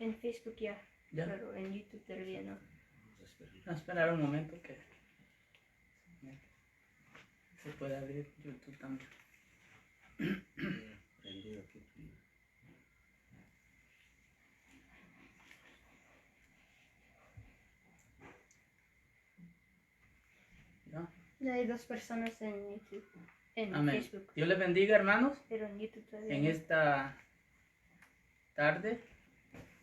En Facebook ya, ¿Ya? pero en YouTube todavía no. Vamos a esperar un momento que se pueda abrir YouTube también. ¿Ya? Ya hay 2 personas en YouTube, en Amén. Facebook, Dios les bendiga, hermanos. pero en YouTube todavía En no. esta tarde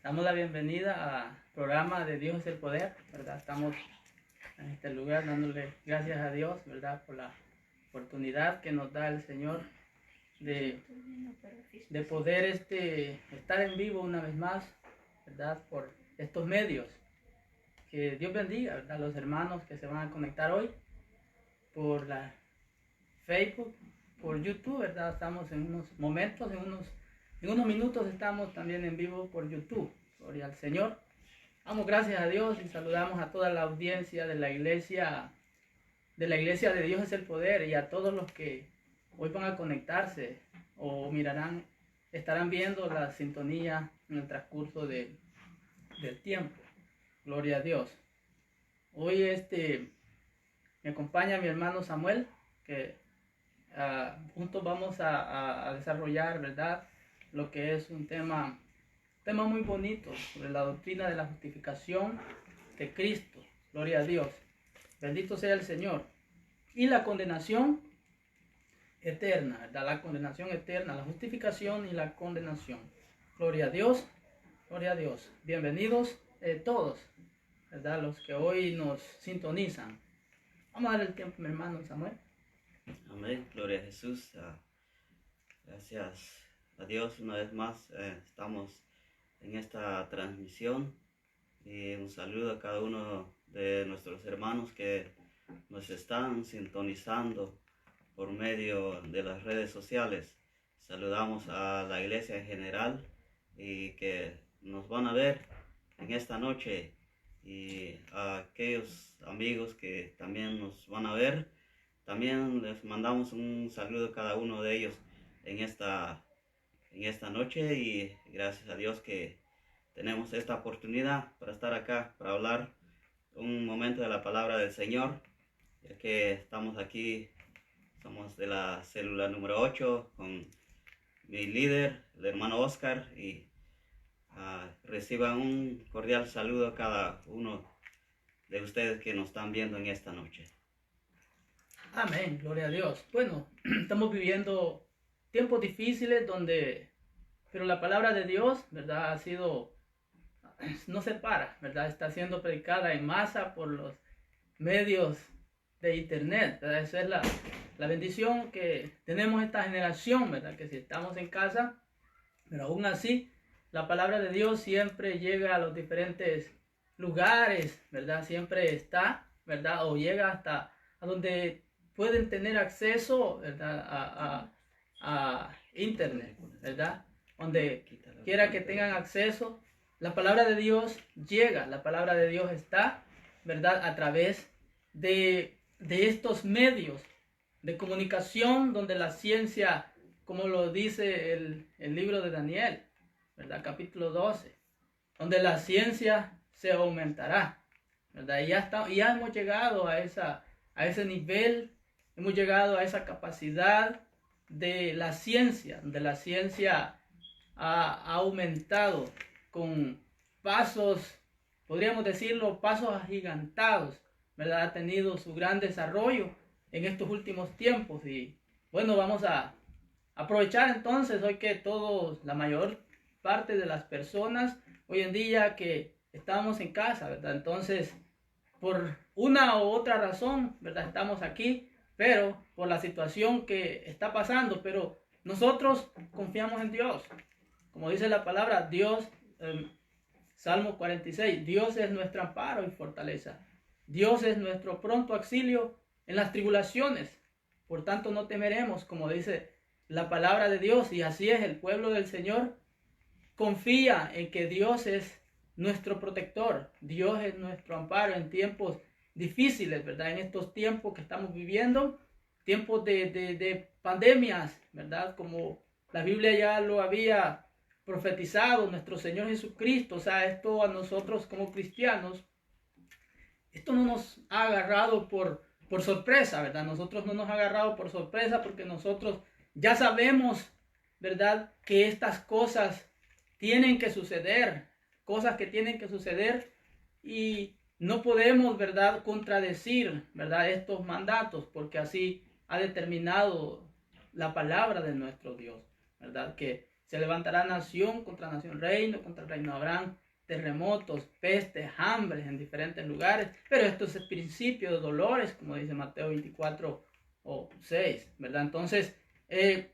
damos la bienvenida al programa de Dios es el Poder, ¿verdad? Estamos en este lugar dándole gracias a Dios, ¿verdad? Por la oportunidad que nos da el Señor de poder estar en vivo una vez más, ¿verdad? Por estos medios. Que Dios bendiga, ¿verdad? A los hermanos que se van a conectar hoy por la Facebook, por YouTube, ¿verdad? Estamos en unos momentos, en unos minutos estamos también en vivo por YouTube. Gloria al Señor. Damos gracias a Dios y saludamos a toda la audiencia de la iglesia de Dios es el Poder, y a todos los que hoy van a conectarse o estarán viendo la sintonía en el transcurso del tiempo. Gloria a Dios. Hoy me acompaña mi hermano Samuel, que juntos vamos a desarrollar, ¿verdad? Lo que es un tema muy bonito sobre la doctrina de la justificación de Cristo. Gloria a Dios. Bendito sea el Señor. Y la condenación eterna, ¿verdad? La condenación eterna, la justificación y la condenación. Gloria a Dios. Gloria a Dios. Bienvenidos todos, ¿verdad? Los que hoy nos sintonizan. Vamos a dar el tiempo, mi hermano Samuel. Amén, gloria a Jesús. Gracias a Dios una vez más. Estamos en esta transmisión y un saludo a cada uno de nuestros hermanos que nos están sintonizando por medio de las redes sociales. Saludamos a la iglesia en general y que nos van a ver en esta noche, y a aquellos amigos que también nos van a ver. También les mandamos un saludo a cada uno de ellos en esta noche, y gracias a Dios que tenemos esta oportunidad para estar acá, para hablar un momento de la palabra del Señor, ya que estamos aquí, somos de la célula número 8 con mi líder, el hermano Oscar, y reciban un cordial saludo a cada uno de ustedes que nos están viendo en esta noche. Amén, gloria a Dios. Bueno, estamos viviendo tiempos difíciles pero la palabra de Dios, ¿verdad? No se para, ¿verdad? Está siendo predicada en masa por los medios de internet, ¿verdad? Esa es la bendición que tenemos esta generación, ¿verdad? Que si estamos en casa, pero aún así, la palabra de Dios siempre llega a los diferentes lugares, ¿verdad? Siempre está, ¿verdad? O llega hasta a donde pueden tener acceso, ¿verdad? A internet, ¿verdad? Donde quiera que tengan acceso, la palabra de Dios llega, la palabra de Dios está, ¿verdad? A través de estos medios de comunicación, donde la ciencia, como lo dice el libro de Daniel, ¿verdad? Capítulo 12, donde la ciencia se aumentará, ¿verdad? Y ya hemos llegado a ese nivel, hemos llegado a esa capacidad de la ciencia, donde la ciencia ha aumentado con pasos, podríamos decirlo, pasos agigantados, ¿verdad? Ha tenido su gran desarrollo en estos últimos tiempos, y bueno, vamos a aprovechar entonces hoy que la mayor parte de las personas hoy en día que estamos en casa, ¿verdad? Entonces, por una u otra razón, ¿verdad? Estamos aquí, pero por la situación que está pasando, pero nosotros confiamos en Dios. Como dice la palabra, Dios, Salmo 46, Dios es nuestro amparo y fortaleza. Dios es nuestro pronto auxilio en las tribulaciones. Por tanto, no temeremos, como dice la palabra de Dios, y así es, el pueblo del Señor confía en que Dios es nuestro protector, Dios es nuestro amparo en tiempos difíciles, ¿verdad? En estos tiempos que estamos viviendo, tiempos de pandemias, ¿verdad? Como la Biblia ya lo había profetizado nuestro Señor Jesucristo. O sea, esto a nosotros como cristianos, esto no nos ha agarrado por sorpresa, ¿verdad? Nosotros no nos ha agarrado por sorpresa porque nosotros ya sabemos, ¿verdad?, que estas cosas tienen que suceder, cosas que tienen que suceder, y no podemos, ¿verdad?, contradecir, ¿verdad?, estos mandatos, porque así ha determinado la palabra de nuestro Dios, ¿verdad? Que se levantará nación contra nación, reino contra reino, habrán terremotos, pestes, hambres en diferentes lugares, pero esto es el principio de dolores, como dice Mateo 24:6, ¿verdad? Entonces,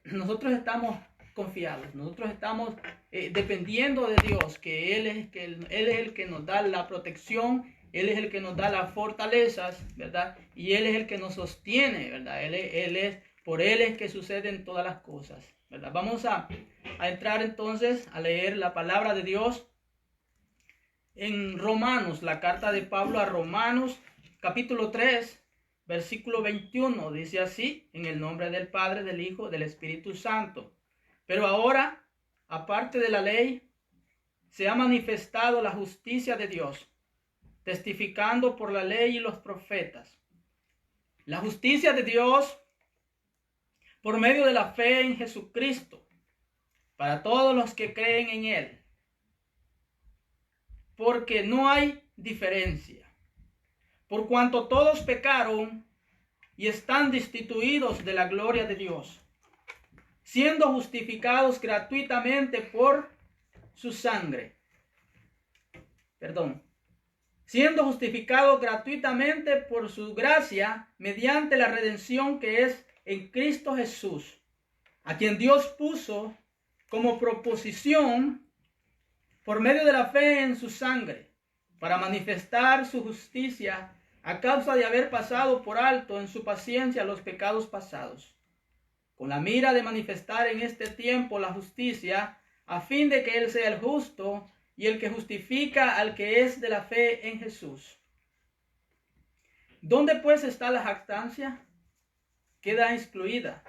nosotros estamos confiados, nosotros estamos dependiendo de Dios, que Él es el que nos da la protección, Él es el que nos da las fortalezas, ¿verdad? Y Él es el que nos sostiene, ¿verdad? Por Él es que suceden todas las cosas, ¿verdad? Vamos a entrar entonces a leer la palabra de Dios en Romanos, la carta de Pablo a Romanos, capítulo 3, versículo 21, dice así: en el nombre del Padre, del Hijo, del Espíritu Santo. Pero ahora, aparte de la ley, se ha manifestado la justicia de Dios, testificando por la ley y los profetas. La justicia de Dios por medio de la fe en Jesucristo, para todos los que creen en Él. Porque no hay diferencia. Por cuanto todos pecaron y están destituidos de la gloria de Dios, siendo justificados gratuitamente por su sangre. Siendo justificados gratuitamente por su gracia, mediante la redención que es en Cristo Jesús, a quien Dios puso como proposición por medio de la fe en su sangre, para manifestar su justicia a causa de haber pasado por alto en su paciencia los pecados pasados, con la mira de manifestar en este tiempo la justicia, a fin de que Él sea el justo y el que justifica al que es de la fe en Jesús. ¿Dónde pues está la jactancia? Queda excluida.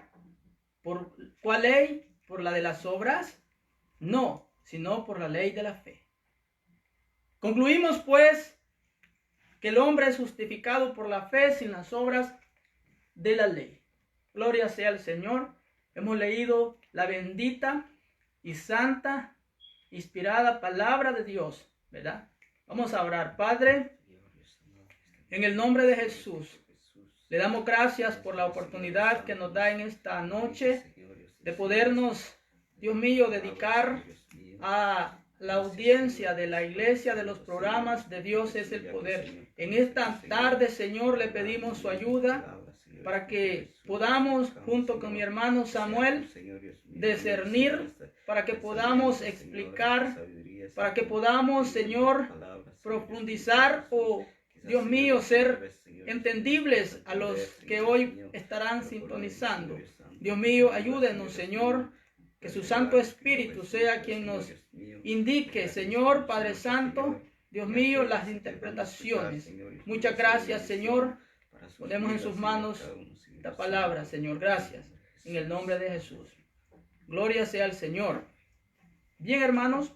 ¿Por cuál ley? ¿Por la de las obras? No, sino por la ley de la fe. Concluimos pues que el hombre es justificado por la fe sin las obras de la ley. Gloria sea al Señor. Hemos leído la bendita y santa, inspirada palabra de Dios, ¿verdad? Vamos a orar. Padre, en el nombre de Jesús, le damos gracias por la oportunidad que nos da en esta noche de podernos, Dios mío, dedicar a la audiencia de la iglesia, de los programas de Dios es el poder. En esta tarde, Señor, le pedimos su ayuda para que podamos, junto con mi hermano Samuel, discernir, para que podamos explicar, para que podamos, Señor, profundizar o, Dios mío, ser entendibles a los que hoy estarán sintonizando. Dios mío, ayúdenos, Señor, que su Santo Espíritu sea quien nos indique, Señor, Padre Santo, Dios mío, las interpretaciones. Muchas gracias, Señor. Ponemos en sus manos esta palabra, Señor. Gracias. En el nombre de Jesús. Gloria sea al Señor. Bien, hermanos,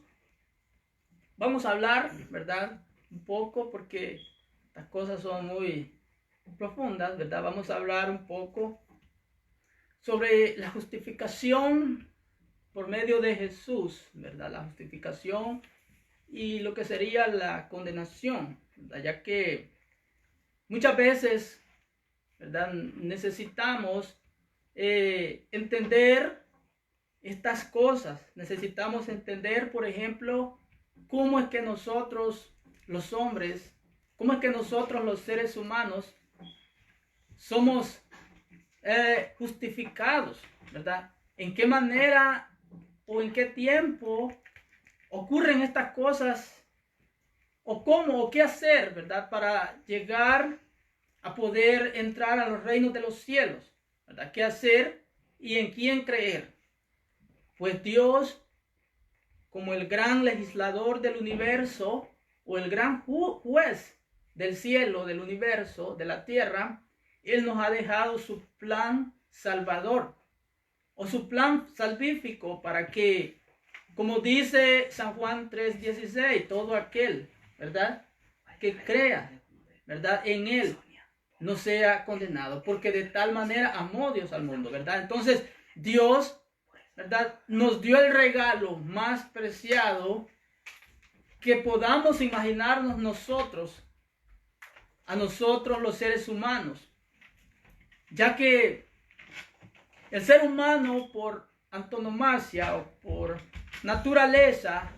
vamos a hablar, ¿verdad? Un poco, porque las cosas son muy profundas, ¿verdad? Vamos a hablar un poco sobre la justificación por medio de Jesús, ¿verdad? La justificación y lo que sería la condenación, ¿verdad? Ya que muchas veces, ¿verdad?, necesitamos entender estas cosas. Necesitamos entender, por ejemplo, cómo es que nosotros, los hombres, cómo es que nosotros, los seres humanos, somos justificados, ¿verdad? ¿En qué manera o en qué tiempo ocurren estas cosas? ¿O cómo o qué hacer, ¿verdad?, para llegar a poder entrar a los reinos de los cielos, ¿verdad? ¿Qué hacer y en quién creer? Pues Dios, como el gran legislador del universo o el gran juez del cielo, del universo, de la tierra, Él nos ha dejado su plan salvador o su plan salvífico para que como dice San Juan 3:16, todo aquel, ¿verdad?, que crea, ¿verdad?, en Él, no sea condenado, porque de tal manera amó Dios al mundo, ¿verdad? Entonces, Dios, ¿verdad?, nos dio el regalo más preciado que podamos imaginarnos nosotros, a nosotros los seres humanos, ya que el ser humano por antonomasia o por naturaleza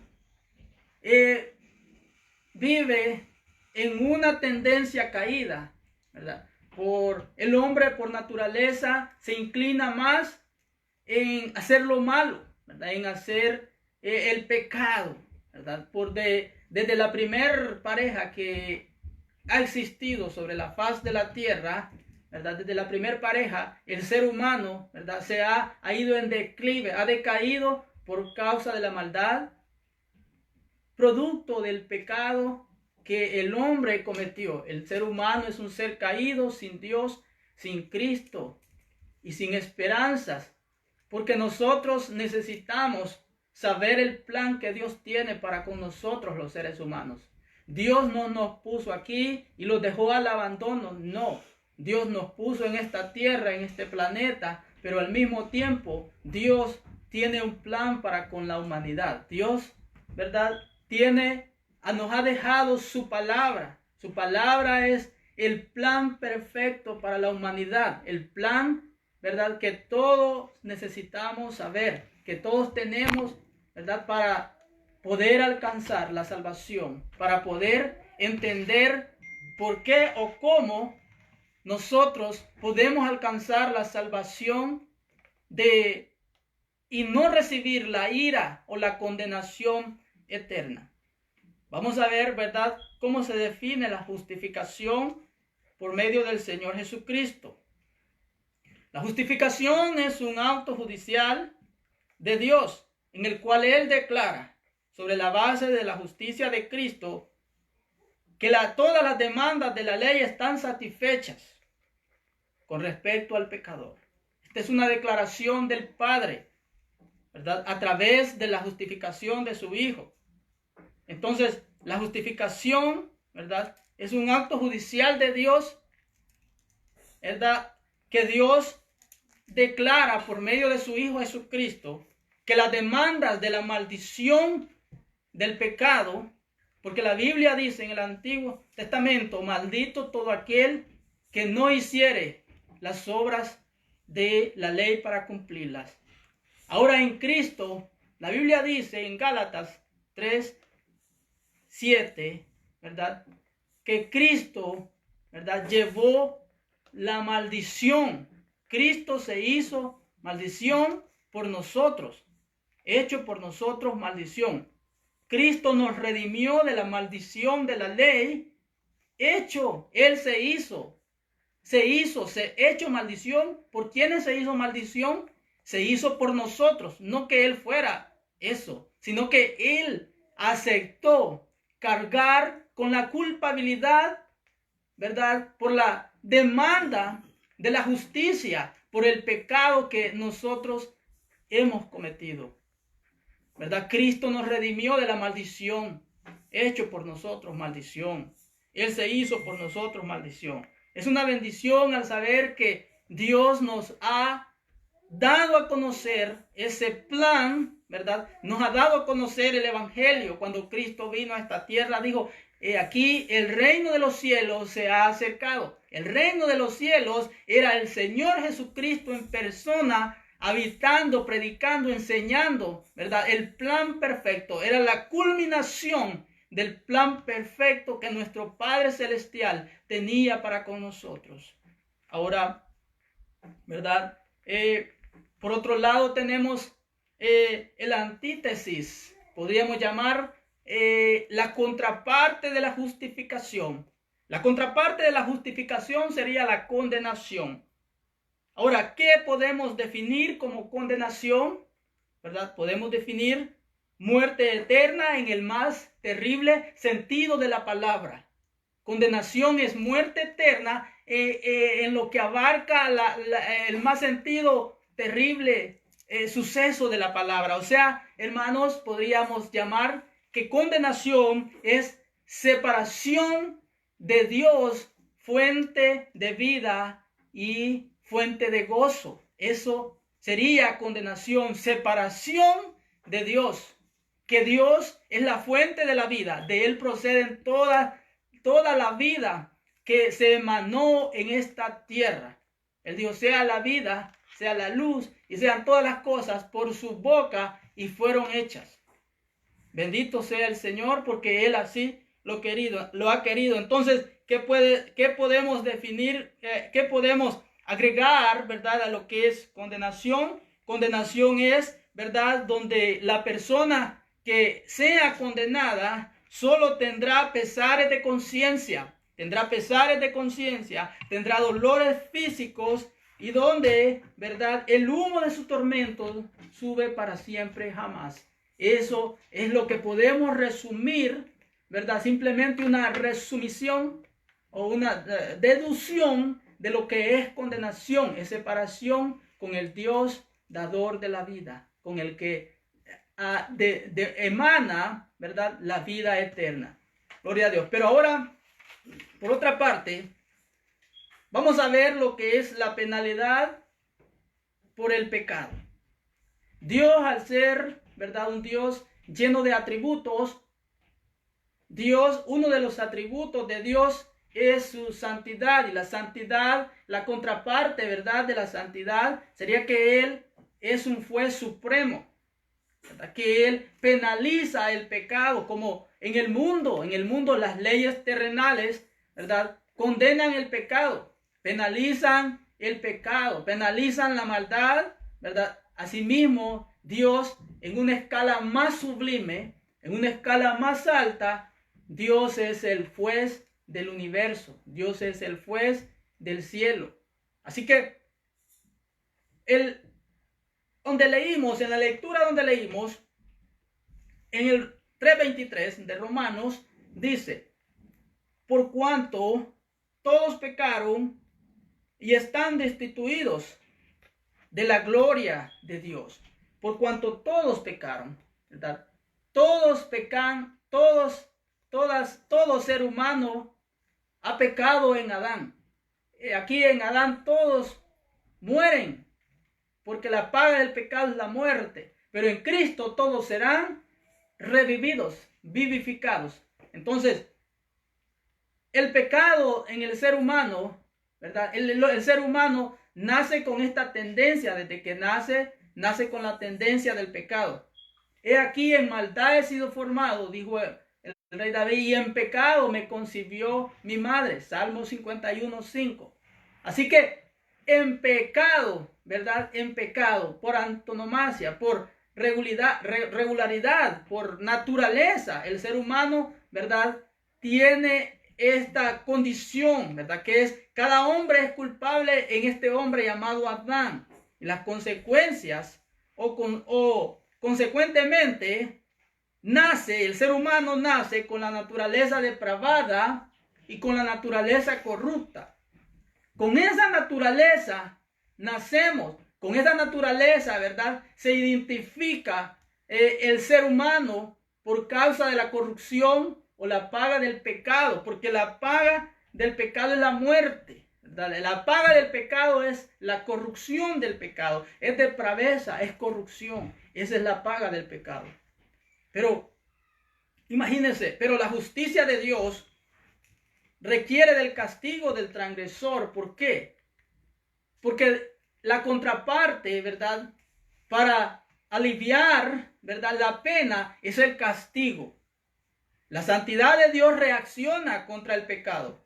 vive en una tendencia caída, ¿verdad? El hombre por naturaleza se inclina más en hacer lo malo, ¿verdad?, en hacer el pecado, ¿verdad? Desde la primer pareja que ha existido sobre la faz de la tierra, ¿verdad?, desde la primer pareja, el ser humano, ¿verdad?, se ha ido en declive, ha decaído por causa de la maldad, producto del pecado que el hombre cometió. El ser humano es un ser caído, sin Dios, sin Cristo y sin esperanzas, porque nosotros necesitamos saber el plan que Dios tiene para con nosotros los seres humanos. Dios no nos puso aquí y los dejó al abandono, no. Dios nos puso en esta tierra, en este planeta, pero al mismo tiempo Dios tiene un plan para con la humanidad. Dios, ¿verdad?, nos ha dejado su palabra. Su palabra es el plan perfecto para la humanidad. El plan, ¿verdad?, que todos necesitamos saber, que todos tenemos, ¿verdad?, para poder alcanzar la salvación, para poder entender por qué o cómo nosotros podemos alcanzar la salvación y no recibir la ira o la condenación eterna. Vamos a ver, ¿verdad?, cómo se define la justificación por medio del Señor Jesucristo. La justificación es un acto judicial de Dios en el cual Él declara, sobre la base de la justicia de Cristo, que todas las demandas de la ley están satisfechas con respecto al pecador. Esta es una declaración del Padre, ¿verdad?, a través de la justificación de su Hijo. Entonces, la justificación, ¿verdad?, es un acto judicial de Dios, ¿verdad?, que Dios declara por medio de su Hijo Jesucristo que las demandas de la maldición del pecado, porque la Biblia dice en el Antiguo Testamento, maldito todo aquel que no hiciere las obras de la ley para cumplirlas. Ahora en Cristo, la Biblia dice en Gálatas 3:7, ¿verdad?, que Cristo, ¿verdad?, llevó la maldición. Cristo se hizo maldición por nosotros, hecho por nosotros maldición. Cristo nos redimió de la maldición de la ley, Él se hizo maldición. ¿Por quiénes se hizo maldición? Se hizo por nosotros, no que Él fuera eso, sino que Él aceptó cargar con la culpabilidad, ¿verdad?, por la demanda de la justicia, por el pecado que nosotros hemos cometido, ¿verdad? Cristo nos redimió de la maldición, hecho por nosotros maldición. Él se hizo por nosotros maldición. Es una bendición al saber que Dios nos ha dado a conocer ese plan, ¿verdad? Nos ha dado a conocer el Evangelio. Cuando Cristo vino a esta tierra, dijo, aquí el reino de los cielos se ha acercado. El reino de los cielos era el Señor Jesucristo en persona, habitando, predicando, enseñando, ¿verdad? El plan perfecto era la culminación del plan perfecto que nuestro Padre Celestial tenía para con nosotros. Ahora, ¿verdad? Por otro lado tenemos el antítesis, podríamos llamar la contraparte de la justificación. La contraparte de la justificación sería la condenación. Ahora, ¿qué podemos definir como condenación? ¿Verdad? Podemos definir muerte eterna en el más terrible sentido de la palabra. Condenación es muerte eterna en lo que abarca el más sentido terrible suceso de la palabra. O sea, hermanos, podríamos llamar que condenación es separación de Dios, fuente de vida y fuente de gozo. Eso sería condenación, separación de Dios. Que Dios es la fuente de la vida. De Él proceden toda la vida que se emanó en esta tierra. Él dijo, sea la vida, sea la luz y sean todas las cosas por su boca y fueron hechas. Bendito sea el Señor porque Él así lo ha querido. Entonces, ¿qué podemos definir? ¿Qué podemos agregar, verdad, a lo que es condenación? Condenación es, verdad, donde la persona que sea condenada solo tendrá pesares de conciencia. Tendrá pesares de conciencia, tendrá dolores físicos y donde, verdad, el humo de su tormento sube para siempre jamás. Eso es lo que podemos resumir, verdad, simplemente una resumición o una deducción de lo que es condenación, es separación con el Dios dador de la vida, con el que emana, verdad, la vida eterna. Gloria a Dios. Pero ahora, por otra parte, vamos a ver lo que es la penalidad por el pecado. Dios, al ser, verdad, un Dios lleno de atributos, Dios, uno de los atributos de Dios es su santidad, y la santidad, la contraparte, verdad, de la santidad sería que Él es un juez supremo, ¿verdad? Que Él penaliza el pecado, como en el mundo las leyes terrenales, ¿verdad?, condenan el pecado, penalizan el pecado, penalizan la maldad, ¿verdad? Asimismo, Dios, en una escala más sublime, en una escala más alta, Dios es el juez del universo, Dios es el juez del cielo. Así que donde leímos, en la lectura donde leímos, en el 3:23 de Romanos, dice, por cuanto todos pecaron y están destituidos de la gloria de Dios. Por cuanto todos pecaron, ¿verdad? Todos pecan, todo ser humano ha pecado en Adán. Aquí en Adán todos mueren, porque la paga del pecado es la muerte. Pero en Cristo todos serán revividos, vivificados. Entonces, el pecado en el ser humano, ¿verdad? El ser humano nace con esta tendencia, desde que nace con la tendencia del pecado. He aquí, en maldad he sido formado, dijo el rey David, y en pecado me concibió mi madre. Salmo 51:5. Así que en pecado, ¿verdad? En pecado, por antonomasia, por regularidad, por naturaleza, el ser humano, ¿verdad?, tiene esta condición, ¿verdad?, que es, cada hombre es culpable en este hombre llamado Adán. Y las consecuencias, consecuentemente, el ser humano nace con la naturaleza depravada y con la naturaleza corrupta. Con esa naturaleza nacemos, con esa naturaleza, ¿verdad?, se identifica el ser humano por causa de la corrupción o la paga del pecado, porque la paga del pecado es la muerte, ¿verdad? La paga del pecado es la corrupción del pecado, es depraveza, es corrupción, esa es la paga del pecado. Pero imagínense, pero la justicia de Dios requiere del castigo del transgresor. ¿Por qué? Porque la contraparte, ¿verdad?, para aliviar, ¿verdad?, la pena es el castigo. La santidad de Dios reacciona contra el pecado.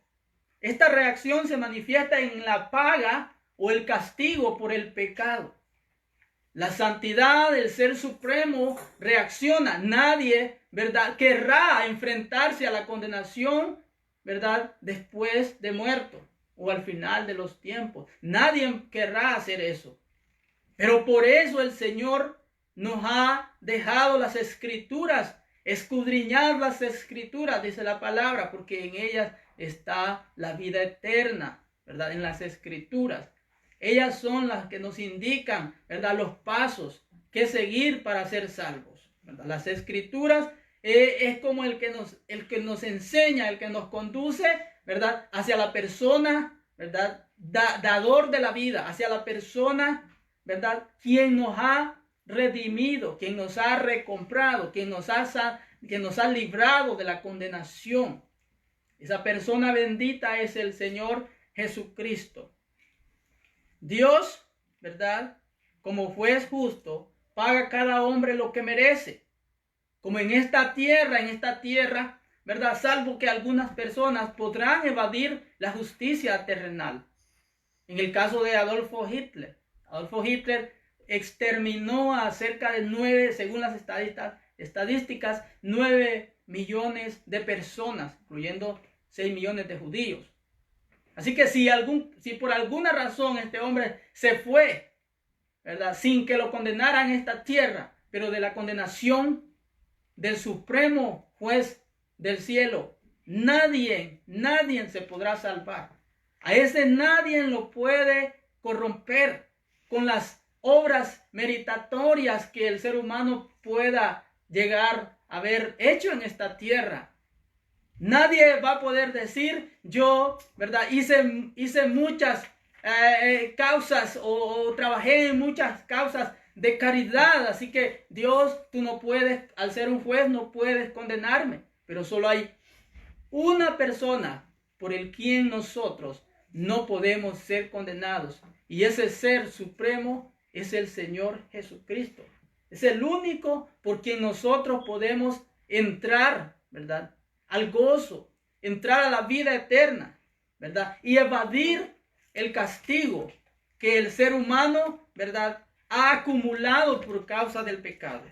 Esta reacción se manifiesta en la paga o el castigo por el pecado. La santidad del Ser Supremo reacciona. Nadie, ¿verdad?, querrá enfrentarse a la condenación, ¿verdad?, después de muerto o al final de los tiempos. Nadie querrá hacer eso. Pero por eso el Señor nos ha dejado las Escrituras. Escudriñad las Escrituras, dice la palabra, porque en ellas está la vida eterna, ¿verdad? En las Escrituras. ellas son las que nos indican, ¿verdad?, los pasos que seguir para ser salvos, ¿verdad? Las escrituras es como el que nos enseña, el que nos conduce, ¿verdad?, hacia la persona, ¿verdad?, dador de la vida, hacia la persona, ¿verdad?, quien nos ha redimido, quien nos ha recomprado, quien nos ha librado de la condenación. Esa persona bendita es el Señor Jesucristo. Dios, ¿verdad?, como juez justo, paga a cada hombre lo que merece. Como en esta tierra, ¿verdad?, salvo que algunas personas podrán evadir la justicia terrenal. En el caso de Adolfo Hitler exterminó a cerca de 9, según las estadísticas, 9 millones de personas, incluyendo 6 millones de judíos. Así que si por alguna razón este hombre se fue, ¿verdad?, sin que lo condenaran en esta tierra, pero de la condenación del supremo juez del cielo, nadie se podrá salvar. A ese nadie lo puede corromper con las obras meritatorias que el ser humano pueda llegar a haber hecho en esta tierra. Nadie va a poder decir, yo, ¿verdad?, hice muchas causas o trabajé en muchas causas de caridad, así que Dios, tú no puedes, al ser un juez, no puedes condenarme. Pero solo hay una persona por el quien nosotros no podemos ser condenados, y ese ser supremo es el Señor Jesucristo. Es el único por quien nosotros podemos entrar, ¿verdad?, al gozo, entrar a la vida eterna, ¿verdad?, y evadir el castigo que el ser humano, ¿verdad?, ha acumulado por causa del pecado.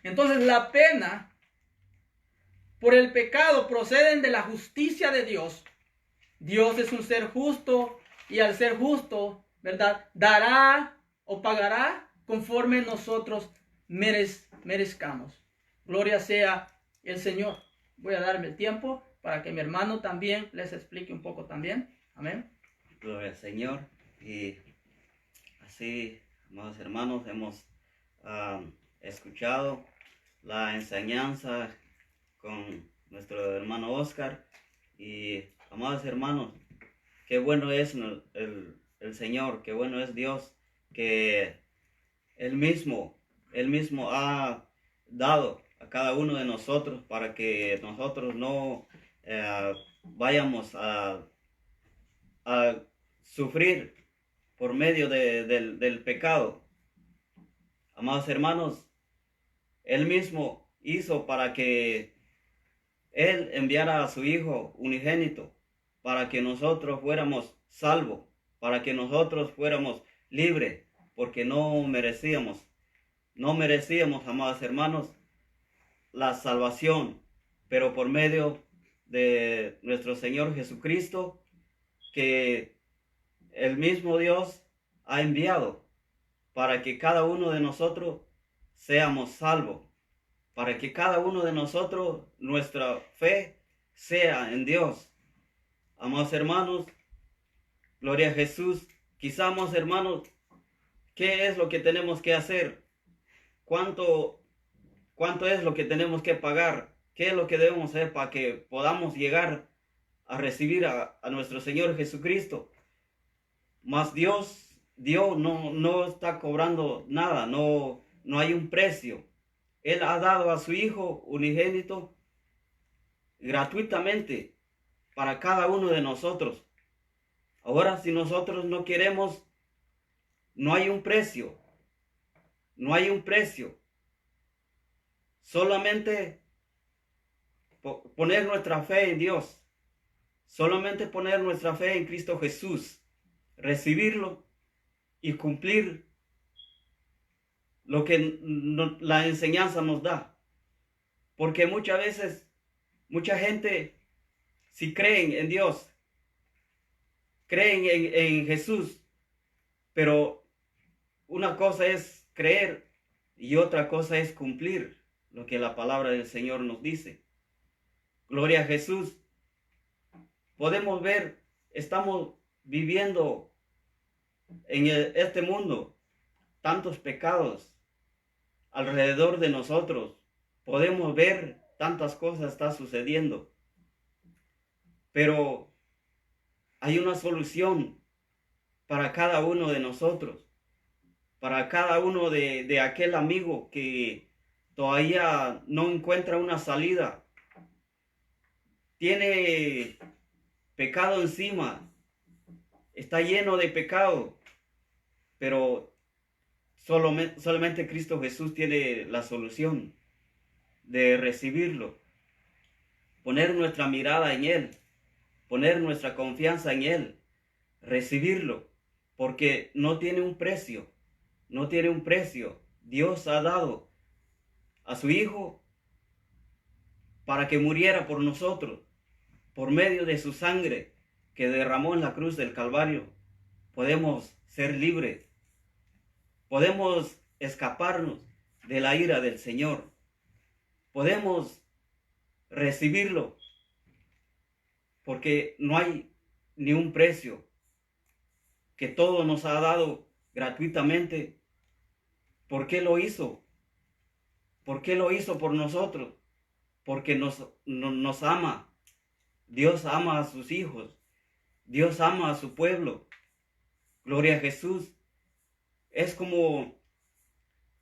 Entonces la pena por el pecado proceden de la justicia de Dios. Dios es un ser justo, y al ser justo, ¿verdad?, dará o pagará conforme nosotros merezcamos. Gloria sea el Señor. Voy a darme el tiempo para que mi hermano también les explique un poco también. Amén. Gloria al Señor. Y así, amados hermanos, hemos escuchado la enseñanza con nuestro hermano Oscar. Y amados hermanos, qué bueno es el Señor, qué bueno es Dios, que Él mismo ha dado a cada uno de nosotros para que nosotros no vayamos a sufrir por medio del pecado. Amados hermanos, Él mismo hizo para que Él enviara a su Hijo unigénito, para que nosotros fuéramos salvos, para que nosotros fuéramos libres, porque no merecíamos, amados hermanos, la salvación, pero por medio de nuestro Señor Jesucristo, que el mismo Dios ha enviado para que cada uno de nosotros seamos salvos, para que cada uno de nosotros, nuestra fe sea en Dios. Amados hermanos, gloria a Jesús. Quizá, amados hermanos, ¿qué es lo que tenemos que hacer? ¿Cuánto es lo que tenemos que pagar? ¿Qué es lo que debemos hacer para que podamos llegar a recibir a nuestro Señor Jesucristo? Mas Dios no está cobrando nada, no hay un precio. Él ha dado a su Hijo unigénito gratuitamente para cada uno de nosotros. Ahora, si nosotros no queremos, no hay un precio. No hay un precio. Solamente poner nuestra fe en Dios. Solamente poner nuestra fe en Cristo Jesús. Recibirlo y cumplir lo que la enseñanza nos da. Porque muchas veces, mucha gente, si creen en Dios, creen en Jesús, pero una cosa es creer y otra cosa es cumplir lo que la palabra del Señor nos dice. Gloria a Jesús. Podemos ver, estamos viviendo en este mundo, tantos pecados alrededor de nosotros. Podemos ver tantas cosas está sucediendo. Pero hay una solución para cada uno de nosotros. Para cada uno de aquel amigo que todavía no encuentra una salida. Tiene pecado encima. Está lleno de pecado. Pero solamente Cristo Jesús tiene la solución de recibirlo. Poner nuestra mirada en Él. Poner nuestra confianza en Él. Recibirlo. Porque no tiene un precio. No tiene un precio. Dios ha dado a su Hijo para que muriera por nosotros. Por medio de su sangre que derramó en la cruz del Calvario. Podemos ser libres. Podemos escaparnos de la ira del Señor. Podemos recibirlo. Porque no hay ni un precio. Que todo nos ha dado gratuitamente. ¿Por qué lo hizo? ¿Por qué lo hizo por nosotros? Porque nos ama. Dios ama a sus hijos. Dios ama a su pueblo. Gloria a Jesús. Es como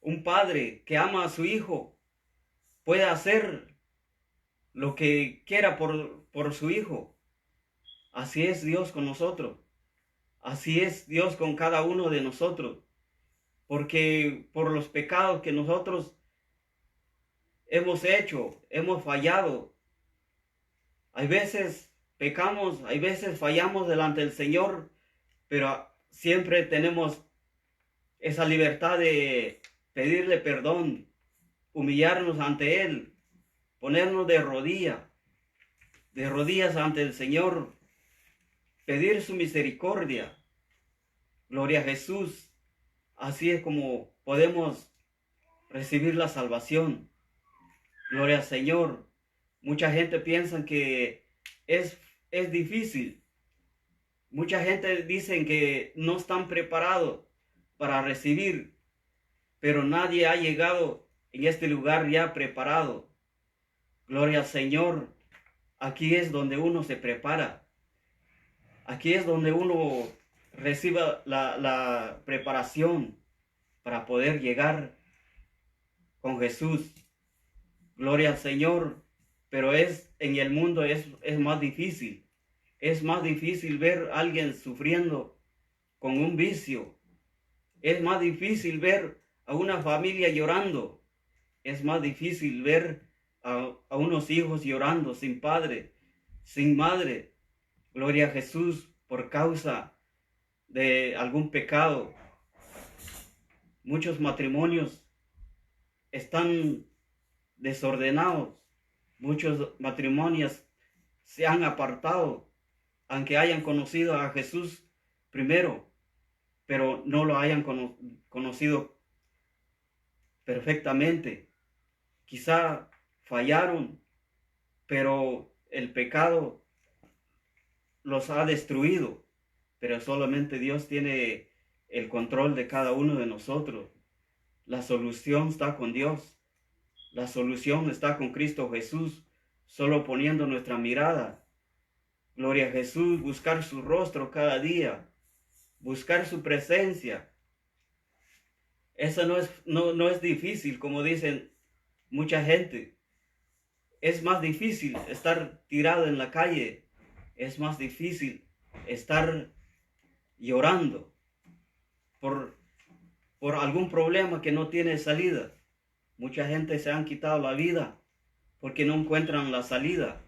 un padre que ama a su hijo. Puede hacer lo que quiera por su hijo. Así es Dios con nosotros. Así es Dios con cada uno de nosotros. Porque por los pecados que nosotros hemos hecho, hemos fallado. Hay veces pecamos, hay veces fallamos delante del Señor, pero siempre tenemos esa libertad de pedirle perdón, humillarnos ante Él, ponernos de rodillas ante el Señor, pedir su misericordia. Gloria a Jesús. Así es como podemos recibir la salvación. Gloria al Señor. Mucha gente piensa que es difícil. Mucha gente dice que no están preparados para recibir, pero nadie ha llegado en este lugar ya preparado. Gloria al Señor. Aquí es donde uno se prepara. Aquí es donde uno recibe la preparación para poder llegar con Jesús. Gloria al Señor. Pero en el mundo es más difícil. Es más difícil ver a alguien sufriendo con un vicio. Es más difícil ver a una familia llorando. Es más difícil ver a unos hijos llorando sin padre, sin madre. Gloria a Jesús, por causa de algún pecado. Muchos matrimonios están desordenados. Muchos matrimonios se han apartado, aunque hayan conocido a Jesús primero, pero no lo hayan conocido perfectamente. Quizá fallaron, pero el pecado los ha destruido. Pero solamente Dios tiene el control de cada uno de nosotros. La solución está con Dios. La solución está con Cristo Jesús. Solo poniendo nuestra mirada. Gloria a Jesús. Buscar su rostro cada día. Buscar su presencia. Eso no es difícil, como dicen mucha gente. Es más difícil estar tirado en la calle. Es más difícil estar llorando por algún problema que no tiene salida. Mucha gente se han quitado la vida porque no encuentran la salida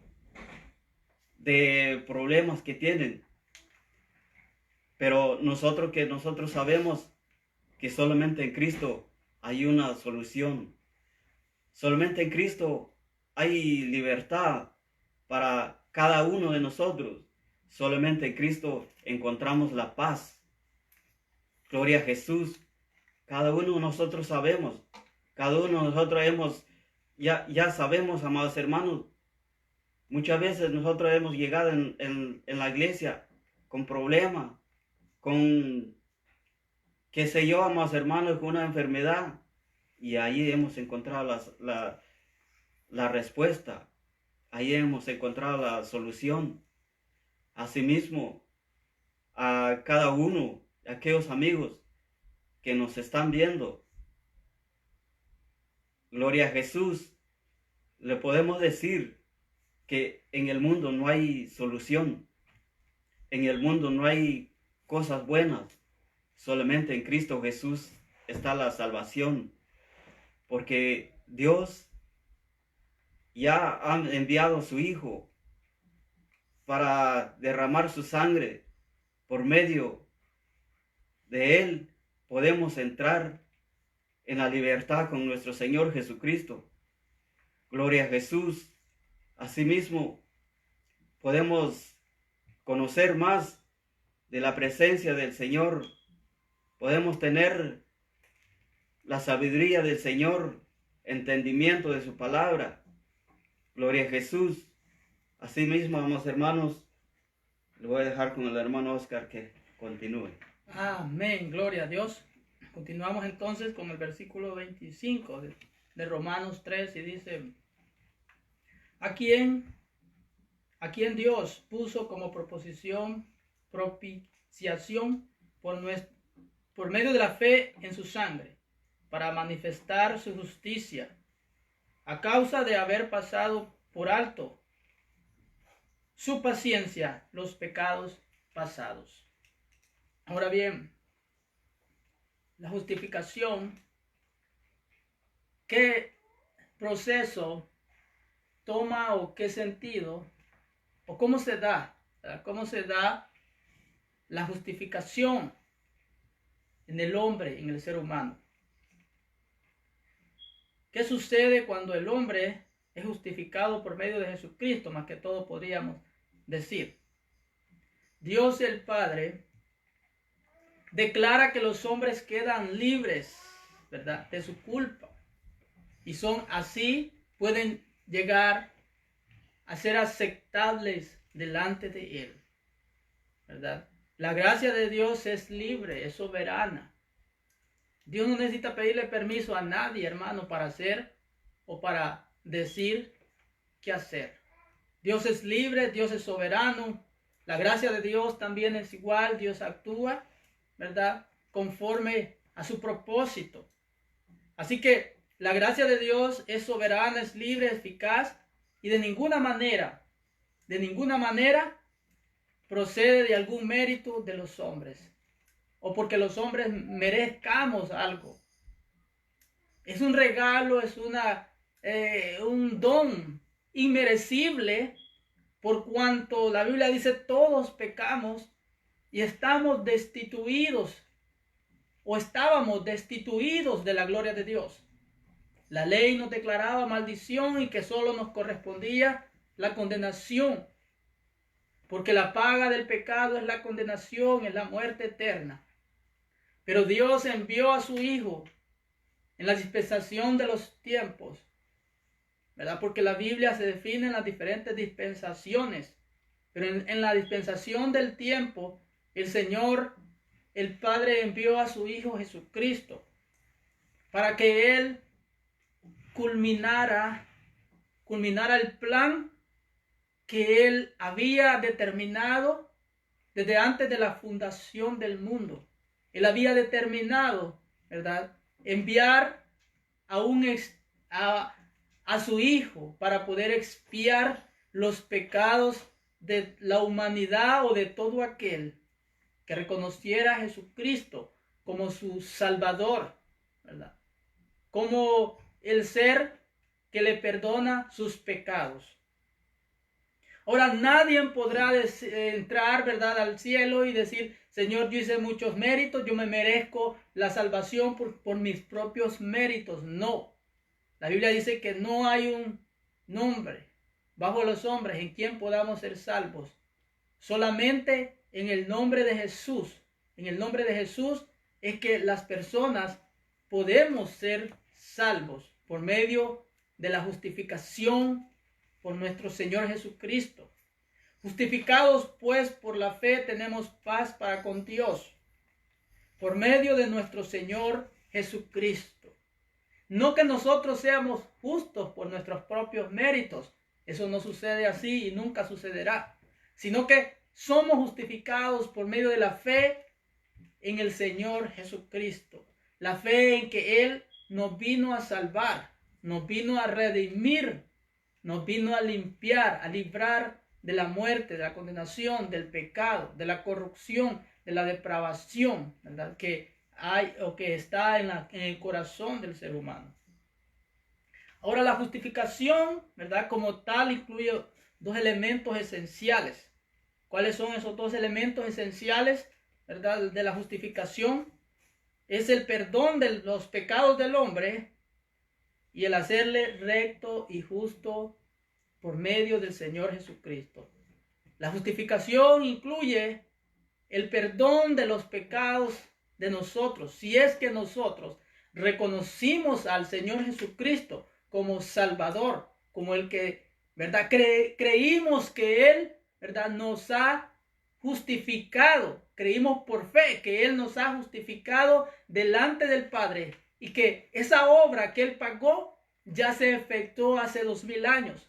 de problemas que tienen. Pero nosotros sabemos que solamente en Cristo hay una solución. Solamente en Cristo hay libertad para cada uno de nosotros. Solamente en Cristo encontramos la paz. Gloria a Jesús. Cada uno de nosotros sabemos. Cada uno de nosotros ya sabemos, amados hermanos. Muchas veces nosotros hemos llegado en la iglesia con problemas, con qué sé yo, amados hermanos, con una enfermedad. Y ahí hemos encontrado la respuesta. Ahí hemos encontrado la solución. Asimismo, a cada uno, aquellos amigos que nos están viendo, gloria a Jesús, le podemos decir que en el mundo no hay solución. En el mundo no hay cosas buenas. Solamente en Cristo Jesús está la salvación. Porque Dios ya ha enviado a su Hijo para derramar su sangre. Por medio de Él podemos entrar en la libertad con nuestro Señor Jesucristo. Gloria a Jesús. Asimismo, podemos conocer más de la presencia del Señor. Podemos tener la sabiduría del Señor, entendimiento de su palabra. Gloria a Jesús. Asimismo, amados hermanos, le voy a dejar con el hermano Oscar que continúe. Amén, gloria a Dios. Continuamos entonces con el versículo 25 de Romanos 3 y dice: ¿A quién Dios puso como propiciación por medio de la fe en su sangre, para manifestar su justicia, a causa de haber pasado por alto su paciencia los pecados pasados? Ahora bien, la justificación, ¿qué proceso toma o qué sentido o cómo se da? ¿Cómo se da la justificación en el hombre, en el ser humano? ¿Qué sucede cuando el hombre es justificado por medio de Jesucristo? Más que todo podríamos decir, Dios el Padre declara que los hombres quedan libres, ¿verdad?, de su culpa, y son así, pueden llegar a ser aceptables delante de Él, ¿verdad? La gracia de Dios es libre, es soberana. Dios no necesita pedirle permiso a nadie, hermano, para hacer o para decir qué hacer. Dios es libre, Dios es soberano. La gracia de Dios también es igual. Dios actúa, ¿verdad?, conforme a su propósito. Así que la gracia de Dios es soberana, es libre, eficaz, y de ninguna manera procede de algún mérito de los hombres, o porque los hombres merezcamos algo. Es un regalo, es un don inmerecible, por cuanto la Biblia dice todos pecamos y estamos destituidos, o estábamos destituidos de la gloria de Dios. La ley nos declaraba maldición y que solo nos correspondía la condenación, porque la paga del pecado es la condenación, es la muerte eterna. Pero Dios envió a su Hijo en la dispensación de los tiempos, ¿verdad? Porque la Biblia se define en las diferentes dispensaciones, pero en la dispensación del tiempo, el Señor, el Padre, envió a su Hijo Jesucristo para que Él culminara el plan que Él había determinado desde antes de la fundación del mundo. Él había determinado, ¿verdad?, enviar a su Hijo para poder expiar los pecados de la humanidad o de todo aquel que reconociera a Jesucristo como su Salvador, ¿verdad?, como el ser que le perdona sus pecados. Ahora nadie podrá entrar, ¿verdad?, al cielo y decir: Señor, yo hice muchos méritos, yo me merezco la salvación por mis propios méritos. No. La Biblia dice que no hay un nombre bajo los hombres en quien podamos ser salvos. Solamente en el nombre de Jesús. En el nombre de Jesús es que las personas podemos ser salvos por medio de la justificación por nuestro Señor Jesucristo. Justificados pues por la fe tenemos paz para con Dios por medio de nuestro Señor Jesucristo. No que nosotros seamos justos por nuestros propios méritos. Eso no sucede así y nunca sucederá. Sino que somos justificados por medio de la fe en el Señor Jesucristo. La fe en que Él nos vino a salvar, nos vino a redimir, nos vino a limpiar, a librar de la muerte, de la condenación, del pecado, de la corrupción, de la depravación, ¿verdad?, que hay o que está en el corazón del ser humano. Ahora, la justificación, ¿verdad?, como tal incluye dos elementos esenciales. ¿Cuáles son esos dos elementos esenciales, ¿verdad?, de la justificación? Es el perdón de los pecados del hombre y el hacerle recto y justo por medio del Señor Jesucristo. La justificación incluye el perdón de los pecados de nosotros. Si es que nosotros reconocimos al Señor Jesucristo como Salvador, como el que, ¿verdad?, creímos que Él, ¿verdad?, nos ha justificado. Creímos por fe que Él nos ha justificado delante del Padre y que esa obra que Él pagó ya se efectuó hace 2000 años.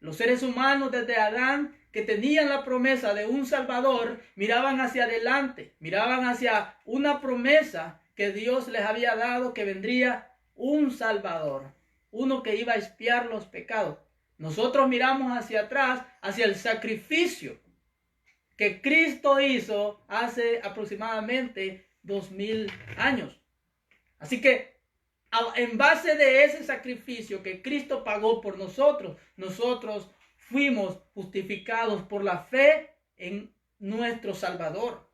Los seres humanos desde Adán, que tenían la promesa de un Salvador, miraban hacia adelante, miraban hacia una promesa que Dios les había dado, que vendría un Salvador, uno que iba a expiar los pecados. Nosotros miramos hacia atrás, hacia el sacrificio que Cristo hizo hace aproximadamente 2000 años. Así que en base de ese sacrificio que Cristo pagó por nosotros, nosotros fuimos justificados por la fe en nuestro Salvador.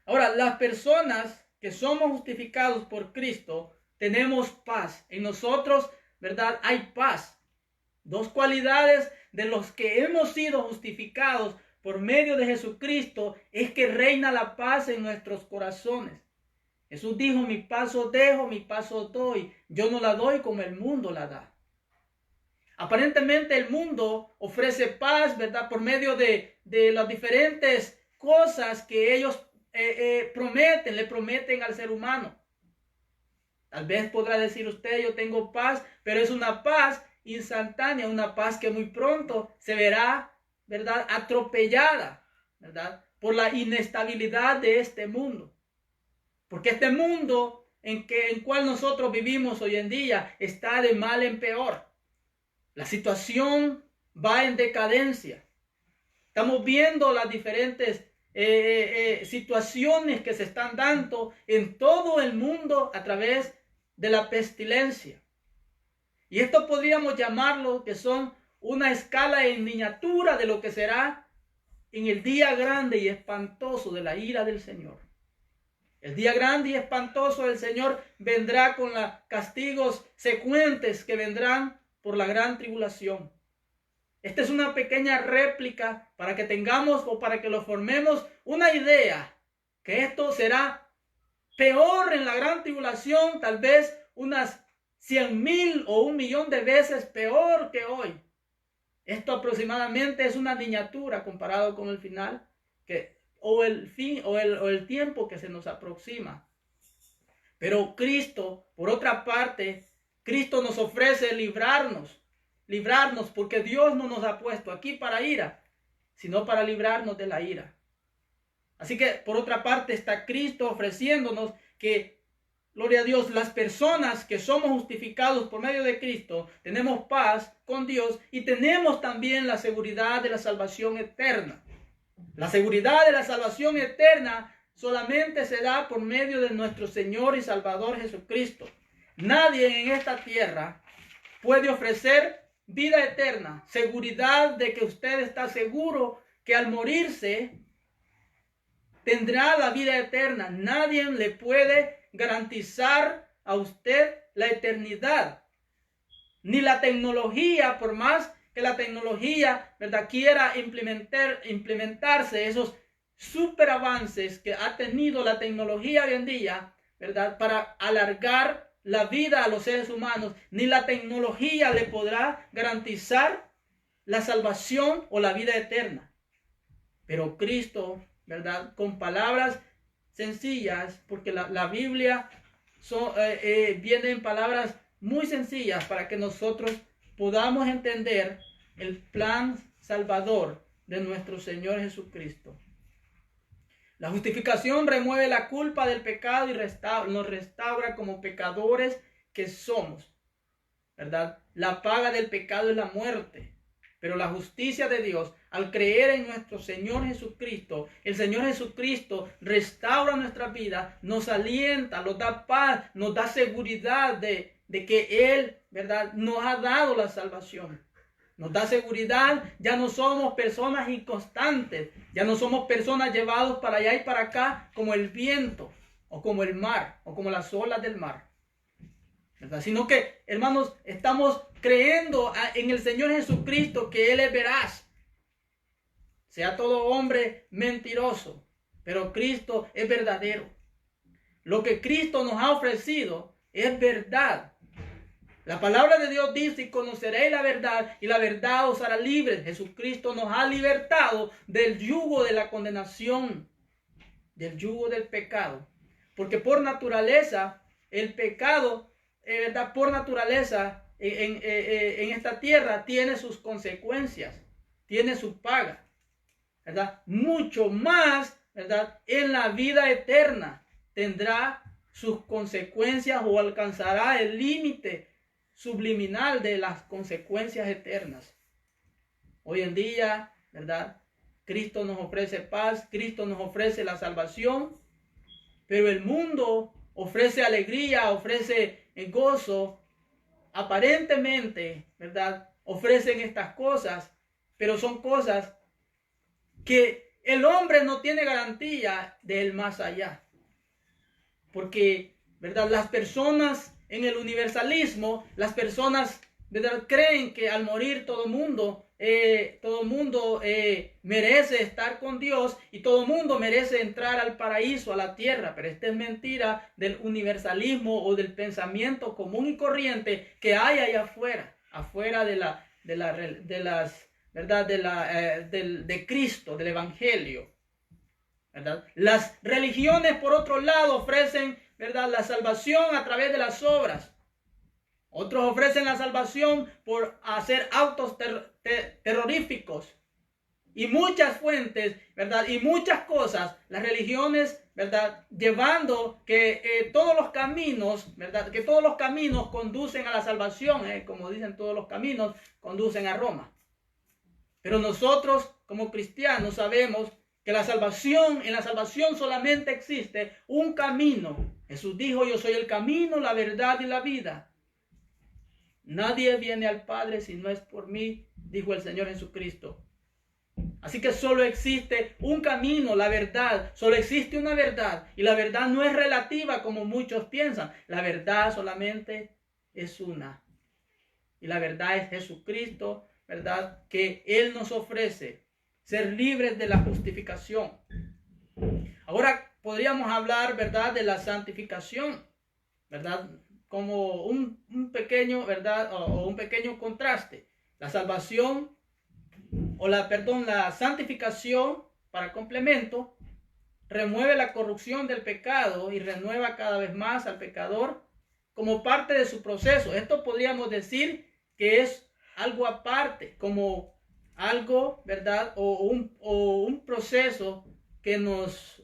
Ahora, las personas que somos justificados por Cristo, tenemos paz. En nosotros, ¿verdad?, hay paz. Dos cualidades de los que hemos sido justificados por medio de Jesucristo es que reina la paz en nuestros corazones. Jesús dijo: mi paz os dejo, mi paz os doy. Yo no la doy como el mundo la da. Aparentemente el mundo ofrece paz, ¿verdad?, por medio de las diferentes cosas que ellos le prometen al ser humano. Tal vez podrá decir usted: yo tengo paz, pero es una paz instantánea, una paz que muy pronto se verá, ¿verdad?, atropellada, ¿verdad?, por la inestabilidad de este mundo. Porque este mundo en cual nosotros vivimos hoy en día está de mal en peor. La situación va en decadencia. Estamos viendo las diferentes situaciones que se están dando en todo el mundo a través de la pestilencia. Y esto podríamos llamarlo que son una escala en miniatura de lo que será en el día grande y espantoso de la ira del Señor. El día grande y espantoso del Señor vendrá con los castigos secuentes que vendrán por la gran tribulación. Esta es una pequeña réplica para que tengamos o para que lo formemos una idea que esto será peor en la gran tribulación, tal vez unas 100,000 o 1,000,000 de veces peor que hoy. Esto aproximadamente es una miniatura comparado con el final o el tiempo que se nos aproxima. Pero Cristo, por otra parte, Cristo nos ofrece librarnos porque Dios no nos ha puesto aquí para ira, sino para librarnos de la ira. Así que por otra parte está Cristo ofreciéndonos que, gloria a Dios, las personas que somos justificados por medio de Cristo, tenemos paz con Dios y tenemos también la seguridad de la salvación eterna. La seguridad de la salvación eterna solamente se da por medio de nuestro Señor y Salvador Jesucristo. Nadie en esta tierra puede ofrecer vida eterna, seguridad de que usted está seguro que al morirse tendrá la vida eterna. Nadie le puede garantizar a usted la eternidad. Ni la tecnología, por más que la tecnología, ¿verdad?, quiera implementarse, esos super avances que ha tenido la tecnología hoy en día, ¿verdad?, para alargar la vida a los seres humanos, ni la tecnología le podrá garantizar la salvación o la vida eterna. Pero Cristo, ¿verdad?, con palabras sencillas, porque la Biblia viene en palabras muy sencillas para que nosotros podamos entender el plan salvador de nuestro Señor Jesucristo. La justificación remueve la culpa del pecado y nos restaura como pecadores que somos, ¿verdad? La paga del pecado es la muerte, pero la justicia de Dios, al creer en nuestro Señor Jesucristo, el Señor Jesucristo restaura nuestra vida, nos alienta, nos da paz, nos da seguridad de que Él, ¿verdad?, nos ha dado la salvación. Nos da seguridad, ya no somos personas inconstantes, ya no somos personas llevados para allá y para acá como el viento, o como el mar, o como las olas del mar, ¿verdad? Sino que, hermanos, estamos creyendo en el Señor Jesucristo, que Él es veraz. Sea todo hombre mentiroso, pero Cristo es verdadero. Lo que Cristo nos ha ofrecido es verdad. La palabra de Dios dice: y conoceréis la verdad, y la verdad os hará libres. Jesucristo nos ha libertado del yugo de la condenación, del yugo del pecado. Porque por naturaleza, el pecado, ¿verdad?, por naturaleza, en esta tierra tiene sus consecuencias, tiene su paga, ¿verdad? Mucho más, ¿verdad?, en la vida eterna tendrá sus consecuencias, o alcanzará el límite subliminal de las consecuencias eternas. Hoy en día, ¿verdad?, Cristo nos ofrece paz, Cristo nos ofrece la salvación, pero el mundo ofrece alegría, ofrece gozo. Aparentemente, ¿verdad?, ofrecen estas cosas, pero son cosas que el hombre no tiene garantía del más allá. Porque, ¿verdad?, las personas en el universalismo, las personas, ¿verdad?, creen que al morir todo mundo merece estar con Dios, y todo mundo merece entrar al paraíso, a la tierra. Pero esta es mentira del universalismo o del pensamiento común y corriente que hay allá afuera de Cristo, del Evangelio, ¿verdad? Las religiones, por otro lado, ofrecen, ¿verdad?, la salvación a través de las obras. Otros ofrecen la salvación por hacer actos terroríficos. Y muchas fuentes, ¿verdad?, y muchas cosas, las religiones, ¿verdad?, llevando que todos los caminos, ¿verdad?, que todos los caminos conducen a la salvación, como dicen, todos los caminos conducen a Roma. Pero nosotros, como cristianos, sabemos que en la salvación solamente existe un camino. Jesús dijo: yo soy el camino, la verdad y la vida. Nadie viene al Padre si no es por mí, dijo el Señor Jesucristo. Así que solo existe un camino, la verdad. Solo existe una verdad. Y la verdad no es relativa como muchos piensan. La verdad solamente es una. Y la verdad es Jesucristo, ¿verdad?, que Él nos ofrece ser libres de la justificación. Ahora podríamos hablar, ¿verdad?, de la santificación, ¿verdad?, como un pequeño, ¿verdad?, o un pequeño contraste. La salvación, la santificación, para complemento, remueve la corrupción del pecado y renueva cada vez más al pecador como parte de su proceso. Esto podríamos decir que es algo aparte, como algo, ¿verdad?, o un proceso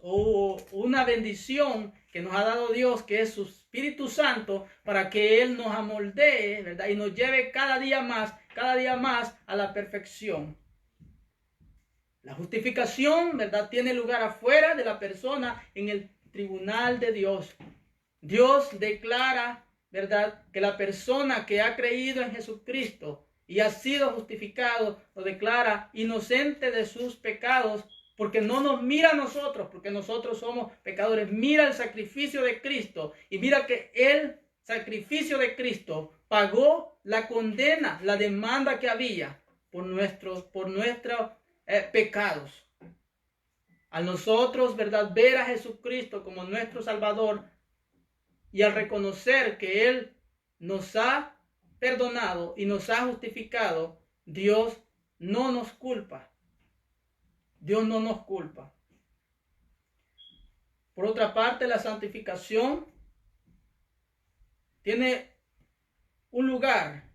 o una bendición que nos ha dado Dios, que es su Espíritu Santo, para que Él nos amoldee, ¿verdad?, y nos lleve cada día más a la perfección. La justificación, ¿verdad?, tiene lugar afuera de la persona, en el tribunal de Dios. Dios declara, ¿verdad?, que la persona que ha creído en Jesucristo y ha sido justificado, lo declara inocente de sus pecados, porque no nos mira a nosotros, porque nosotros somos pecadores. Mira el sacrificio de Cristo, y mira que el sacrificio de Cristo pagó la condena, la demanda que había por nuestros pecados. Al nosotros, ¿verdad?, ver a Jesucristo como nuestro Salvador, y al reconocer que Él nos ha perdonado y nos ha justificado, Dios no nos culpa. Dios no nos culpa. Por otra parte, la santificación tiene un lugar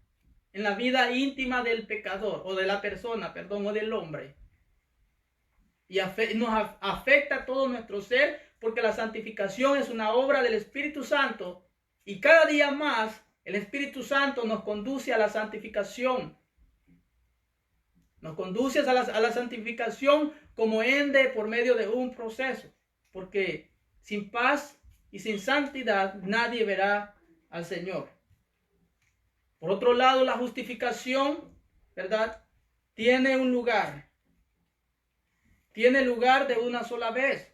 en la vida íntima del pecador, o de la persona, perdón, o del hombre. Y nos afecta a todo nuestro ser, porque la santificación es una obra del Espíritu Santo. Y cada día más el Espíritu Santo nos conduce a la santificación. Nos conduce a la santificación como ende por medio de un proceso. Porque sin paz y sin santidad nadie verá al Señor. Por otro lado, la justificación, ¿verdad? Tiene un lugar. Tiene lugar de una sola vez.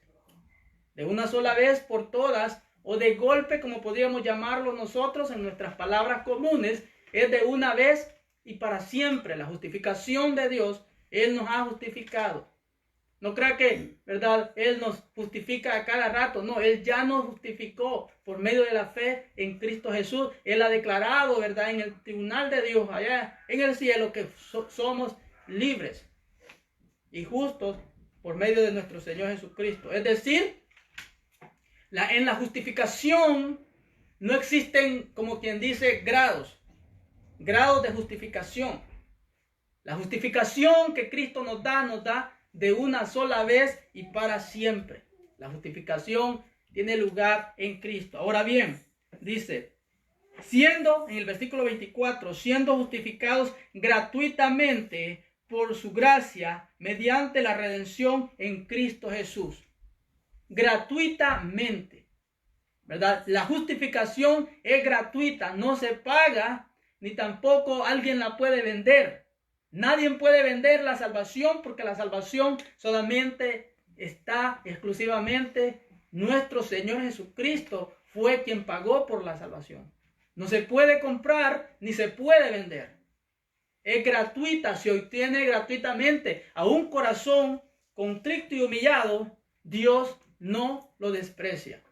De una sola vez por todas, o de golpe, como podríamos llamarlo nosotros en nuestras palabras comunes, es de una vez y para siempre. La justificación de Dios, Él nos ha justificado. No crea que, ¿verdad?, Él nos justifica a cada rato. No, Él ya nos justificó por medio de la fe en Cristo Jesús. Él ha declarado, ¿verdad?, en el tribunal de Dios allá en el cielo que somos libres y justos por medio de nuestro Señor Jesucristo. Es decir, en la justificación no existen, como quien dice, grados de justificación. La justificación que Cristo nos da de una sola vez y para siempre. La justificación tiene lugar en Cristo. Ahora bien, dice, en el versículo 24, siendo justificados gratuitamente por su gracia mediante la redención en Cristo Jesús. Gratuitamente, ¿verdad? La justificación es gratuita, no se paga, ni tampoco alguien la puede vender. Nadie puede vender la salvación, porque la salvación solamente está exclusivamente nuestro Señor Jesucristo fue quien pagó por la salvación. No se puede comprar ni se puede vender. Es gratuita, se obtiene gratuitamente. A un corazón contrito y humillado, Dios no lo desprecia.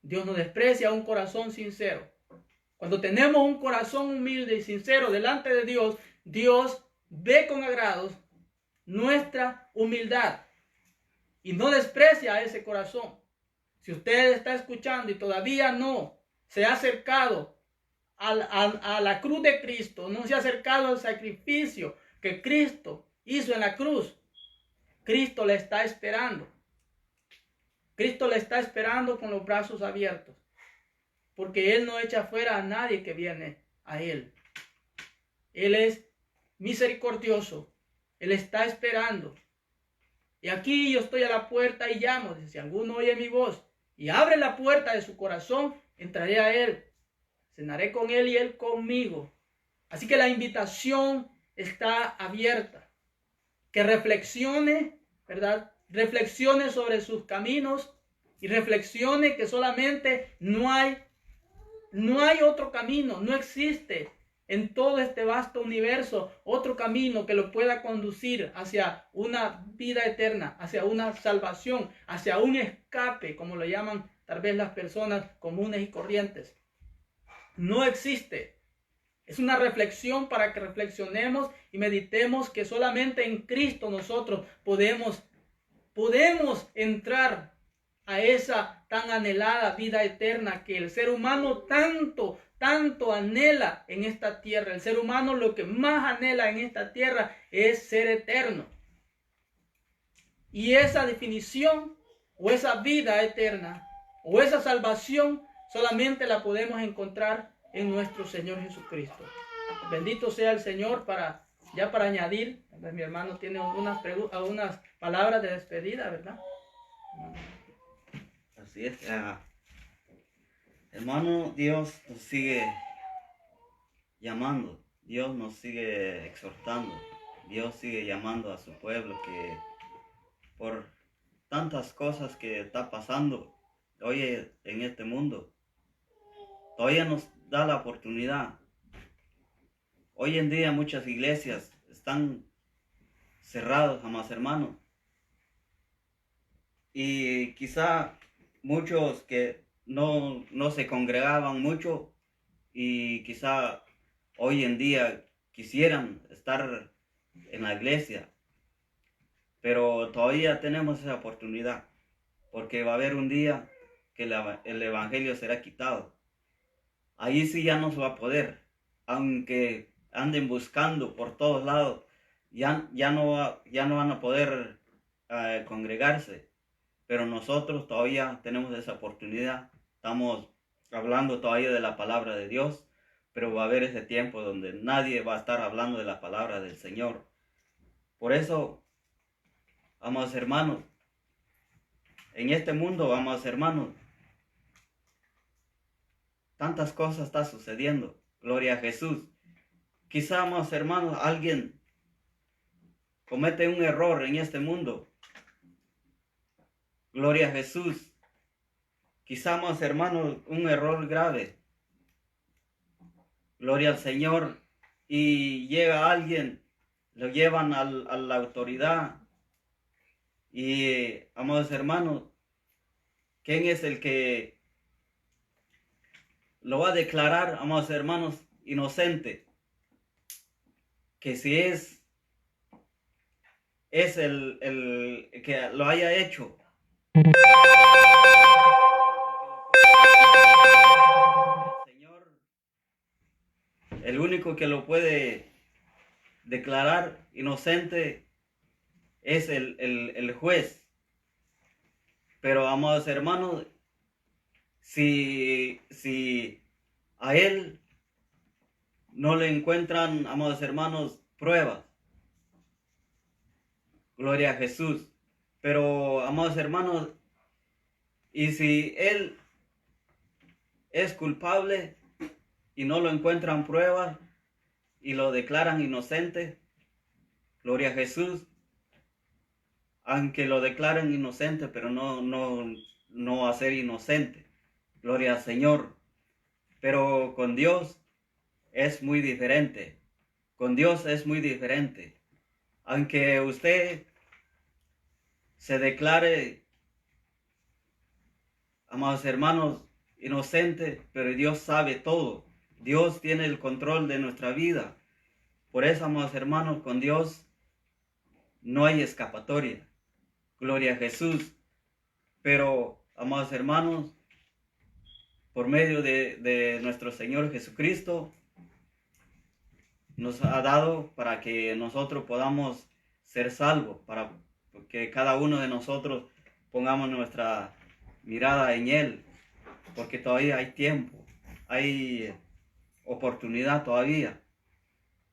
Dios no desprecia a un corazón sincero. Cuando tenemos un corazón humilde y sincero delante de Dios, Dios ve con agrado nuestra humildad y no desprecia a ese corazón. Si usted está escuchando y todavía no se ha acercado a la cruz de Cristo, no se ha acercado al sacrificio que Cristo hizo en la cruz, Cristo le está esperando. Cristo le está esperando con los brazos abiertos, porque Él no echa fuera a nadie que viene a Él. Él es misericordioso. Él está esperando. Y aquí yo estoy a la puerta y llamo. Dice, si alguno oye mi voz y abre la puerta de su corazón, entraré a Él. Cenaré con Él y Él conmigo. Así que la invitación está abierta. Que reflexione, ¿verdad? Reflexione sobre sus caminos y reflexione que solamente no hay otro camino, no existe en todo este vasto universo otro camino que lo pueda conducir hacia una vida eterna, hacia una salvación, hacia un escape, como lo llaman tal vez las personas comunes y corrientes. No existe. Es una reflexión para que reflexionemos y meditemos que solamente en Cristo nosotros podemos entrar a esa tan anhelada vida eterna que el ser humano tanto anhela en esta tierra. El ser humano lo que más anhela en esta tierra es ser eterno. Y esa definición o esa vida eterna o esa salvación solamente la podemos encontrar en nuestro Señor Jesucristo. Bendito sea el Señor. Para añadir, mi hermano tiene algunas palabras de despedida, ¿verdad? Así es. Hermano, Dios nos sigue llamando, Dios nos sigue exhortando, Dios sigue llamando a su pueblo que por tantas cosas que está pasando hoy en este mundo, todavía nos da la oportunidad. Hoy en día muchas iglesias están cerradas, amados hermanos, y quizá muchos que no se congregaban mucho y quizá hoy en día quisieran estar en la iglesia, pero todavía tenemos esa oportunidad. porque va a haber un día que el evangelio será quitado. Ahí sí ya no se va a poder, aunque anden buscando por todos lados, ya no van a poder congregarse, pero nosotros todavía tenemos esa oportunidad. Estamos hablando todavía de la palabra de Dios, pero va a haber ese tiempo donde nadie va a estar hablando de la palabra del Señor. Por eso, amados hermanos, en este mundo, amados hermanos, tantas cosas están sucediendo. Gloria a Jesús. Quizá, amados hermanos, alguien comete un error en este mundo. Gloria a Jesús. Quizá, amados hermanos, un error grave. Gloria al Señor. Y llega alguien, lo llevan a la autoridad. Y, amados hermanos, ¿quién es el que lo va a declarar, amados hermanos, inocente? Que si es el que lo haya hecho. Señor, el único que lo puede declarar inocente es el juez. Pero, amados hermanos, si a él no le encuentran, amados hermanos, pruebas, gloria a Jesús. Pero, amados hermanos, y si él es culpable y no lo encuentran pruebas y lo declaran inocente, gloria a Jesús, aunque lo declaren inocente, pero no va a ser inocente, gloria al Señor. Pero con Dios es muy diferente, con Dios es muy diferente. Aunque usted se declare, amados hermanos, inocente, pero Dios sabe todo. Dios tiene el control de nuestra vida. Por eso, amados hermanos, con Dios no hay escapatoria. Gloria a Jesús. Pero, amados hermanos, por medio de nuestro Señor Jesucristo, nos ha dado para que nosotros podamos ser salvos, para que cada uno de nosotros pongamos nuestra mirada en Él, porque todavía hay tiempo, hay oportunidad todavía,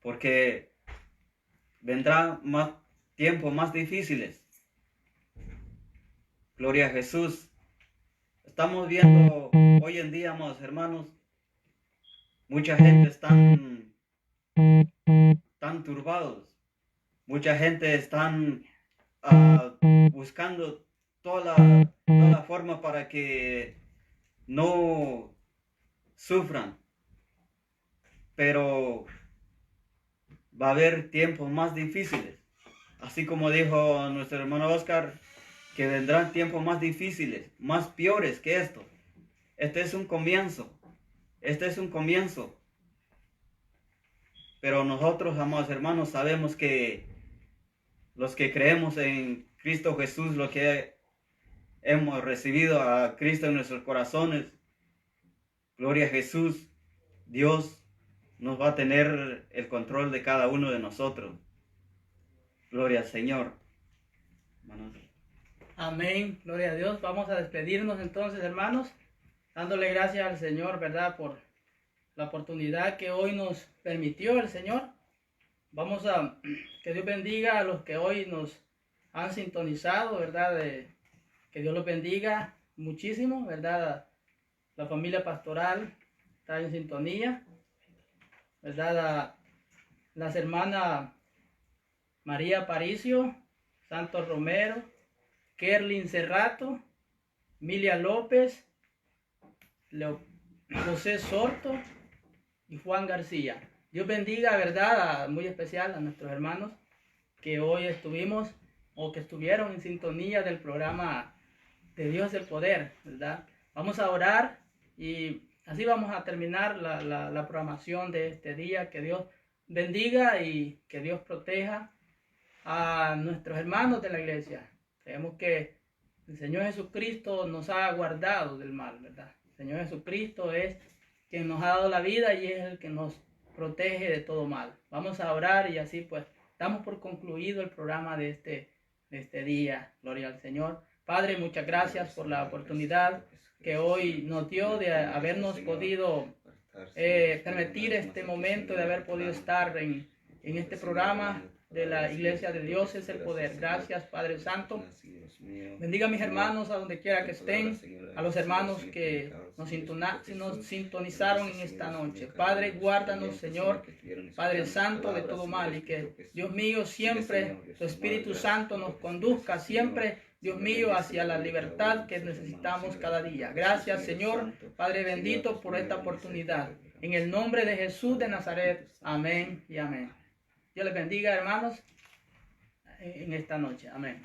porque vendrá más tiempos más difíciles. Gloria a Jesús. Estamos viendo hoy en día, amados hermanos, mucha gente están turbados, mucha gente están buscando toda la forma para que no sufran, pero va a haber tiempos más difíciles, así como dijo nuestro hermano Oscar, que vendrán tiempos más difíciles, más peores que esto. Este es un comienzo, pero nosotros, amados hermanos, sabemos que los que creemos en Cristo Jesús, lo que hemos recibido a Cristo en nuestros corazones, gloria a Jesús, Dios nos va a tener el control de cada uno de nosotros. Gloria al Señor. Amén, gloria a Dios. Vamos a despedirnos entonces, hermanos, dándole gracias al Señor, ¿verdad? Por la oportunidad que hoy nos permitió el Señor. Vamos a que Dios bendiga a los que hoy nos han sintonizado, ¿verdad? Que Dios los bendiga muchísimo, ¿verdad? La familia pastoral está en sintonía, ¿verdad? Las hermanas María Aparicio, Santos Romero, Kerlin Cerrato, Milia López, José Sorto y Juan García. Dios bendiga, ¿verdad? Muy especial a nuestros hermanos que hoy estuvimos o que estuvieron en sintonía del programa de Dios del Poder, ¿verdad? Vamos a orar y así vamos a terminar la programación de este día. Que Dios bendiga y que Dios proteja a nuestros hermanos de la iglesia. Creemos que El Señor Jesucristo nos ha guardado del mal, ¿verdad? El Señor Jesucristo es quien nos ha dado la vida y es el que nos protege de todo mal. Vamos a orar y así pues damos por concluido el programa de este día. Gloria al Señor. Padre, muchas gracias por la oportunidad que hoy nos dio de habernos podido permitir este momento, de haber podido estar en este programa de la Iglesia de Dios es el Poder. Gracias, Padre Santo. Bendiga a mis hermanos a donde quiera que estén, a los hermanos que nos sintonizaron en esta noche. Padre, guárdanos, Señor, Padre Santo, de todo mal, y que, Dios mío, siempre tu Espíritu Santo nos conduzca, siempre, Dios mío, hacia la libertad que necesitamos cada día. Gracias, Señor, Padre bendito, por esta oportunidad. En el nombre de Jesús de Nazaret. Amén y amén. Dios les bendiga, hermanos, en esta noche. Amén.